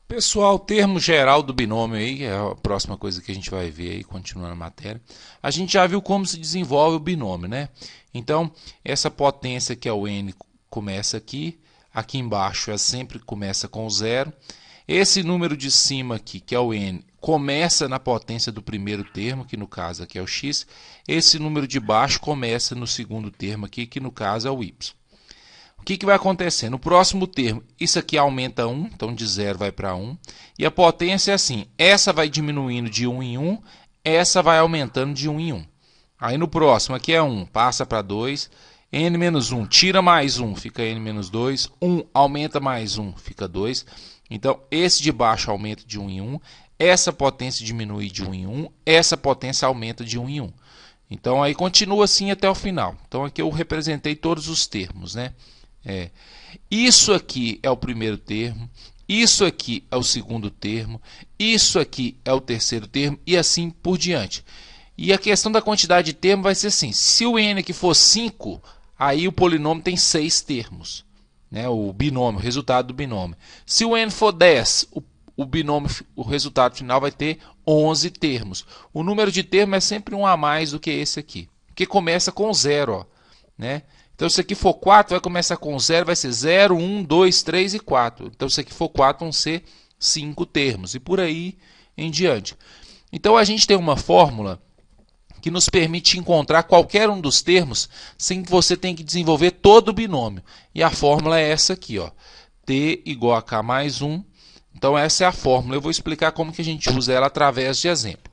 Pessoal, o termo geral do binômio aí, que é a próxima coisa que a gente vai ver aí, continuando a matéria. A gente já viu como se desenvolve o binômio, né? Então, essa potência que é o n começa aqui, aqui embaixo ela sempre começa com zero. Esse número de cima aqui, que é o n, começa na potência do primeiro termo, que no caso aqui é o x. Esse número de baixo começa no segundo termo aqui, que no caso é o y. O que vai acontecer? No próximo termo, isso aqui aumenta 1, então de 0 vai para 1. E a potência é assim, essa vai diminuindo de 1 em 1, essa vai aumentando de 1 em 1. Aí no próximo, aqui é 1, passa para 2, n menos 1, tira mais 1, fica n menos 2, 1 aumenta mais 1, fica 2. Então, esse de baixo aumenta de 1 em 1, essa potência diminui de 1 em 1, essa potência aumenta de 1 em 1. Então, aí continua assim até o final. Então, aqui eu representei todos os termos, né? Isso aqui é o primeiro termo, isso aqui é o segundo termo, isso aqui é o terceiro termo e assim por diante. E a questão da quantidade de termos vai ser assim, se o n aqui for 5, aí o polinômio tem 6 termos, né? O binômio, o resultado do binômio. Se o n for 10, o binômio, o resultado final vai ter 11 termos. O número de termos é sempre um a mais do que esse aqui, porque começa com 0, ó, né? Então, se aqui for 4, vai começar com 0, vai ser 0, 1, 2, 3 e 4. Então, se aqui for 4, vão ser 5 termos, e por aí em diante. Então, a gente tem uma fórmula que nos permite encontrar qualquer um dos termos sem que você tenha que desenvolver todo o binômio. E a fórmula é essa aqui, ó, t igual a k mais 1. Então, essa é a fórmula. Eu vou explicar como que a gente usa ela através de exemplo.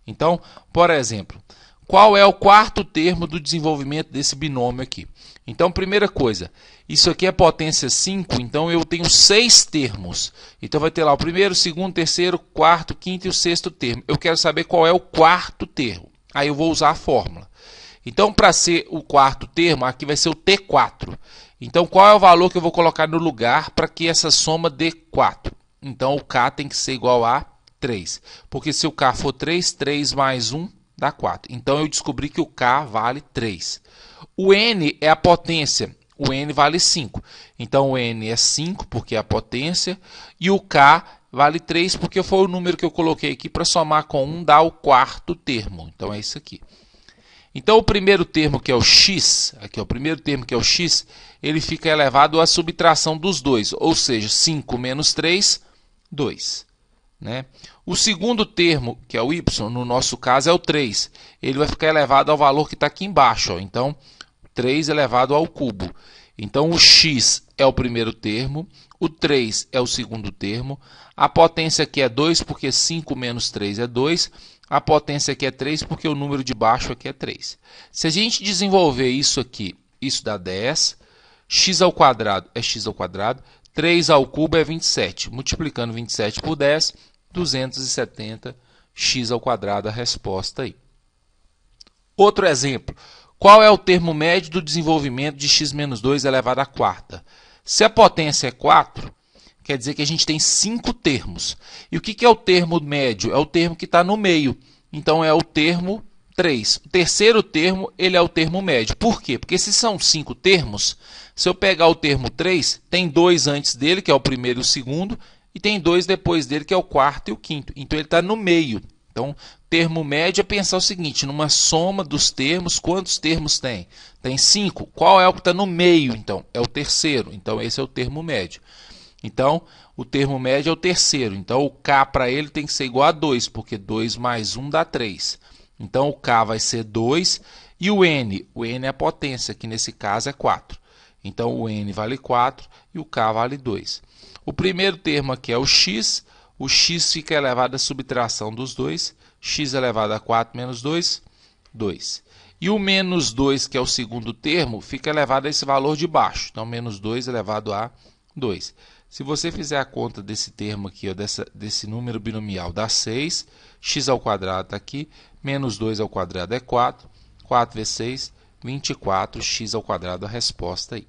Então, por exemplo, qual é o quarto termo do desenvolvimento desse binômio aqui? Então, primeira coisa, isso aqui é potência 5, então eu tenho 6 termos. Então, vai ter lá o primeiro, segundo, terceiro, quarto, quinto e o sexto termo. Eu quero saber qual é o quarto termo. Aí eu vou usar a fórmula. Então, para ser o quarto termo, aqui vai ser o T4. Então, qual é o valor que eu vou colocar no lugar para que essa soma dê 4? Então, o K tem que ser igual a 3. Porque se o K for 3, 3 mais 1 dá 4. Então, eu descobri que o K vale 3. O N é a potência. O N vale 5. Então, o N é 5, porque é a potência. E o K vale 3, porque foi o número que eu coloquei aqui para somar com 1, dá o quarto termo. Então, é isso aqui. Então, o primeiro termo, que é o x, aqui é o primeiro termo, que é o x, ele fica elevado à subtração dos dois. Ou seja, 5 menos 3, 2. Né? O segundo termo, que é o y, no nosso caso é o 3. Ele vai ficar elevado ao valor que está aqui embaixo. Ó. Então, 3 elevado ao cubo. Então, o x é o primeiro termo, o 3 é o segundo termo, a potência aqui é 2, porque 5 menos 3 é 2, a potência aqui é 3, porque o número de baixo aqui é 3. Se a gente desenvolver isso aqui, isso dá 10, x ao quadrado é x ao quadrado, 3 ao cubo é 27. Multiplicando 27 por 10, 270 x ao quadrado, a resposta aí. Outro exemplo. Qual é o termo médio do desenvolvimento de x menos 2 elevado à quarta? Se a potência é 4, quer dizer que a gente tem 5 termos. E o que é o termo médio? É o termo que está no meio. Então, é o termo 3. O terceiro termo, ele é o termo médio. Por quê? Porque se são 5 termos, se eu pegar o termo 3, tem 2 antes dele, que é o primeiro e o segundo, e tem 2 depois dele, que é o quarto e o quinto. Então, ele está no meio. Então, termo médio é pensar o seguinte, numa soma dos termos, quantos termos tem? Tem 5. Qual é o que está no meio, então? É o terceiro. Então, esse é o termo médio. Então, o termo médio é o terceiro. Então, o K para ele tem que ser igual a 2, porque 2 mais 1 dá 3. Então, o K vai ser 2. E o N é a potência, que nesse caso é 4. Então, o N vale 4 e o K vale 2. O primeiro termo aqui é o x fica elevado à subtração dos dois, x elevado a 4 menos 2, 2. E o menos 2, que é o segundo termo, fica elevado a esse valor de baixo. Então, menos 2 elevado a 2. Se você fizer a conta desse termo aqui, ó, desse número binomial, dá 6, x ao quadrado está aqui, menos 2 ao quadrado é 4, 4 vezes 6, 24, x ao quadrado a resposta aí.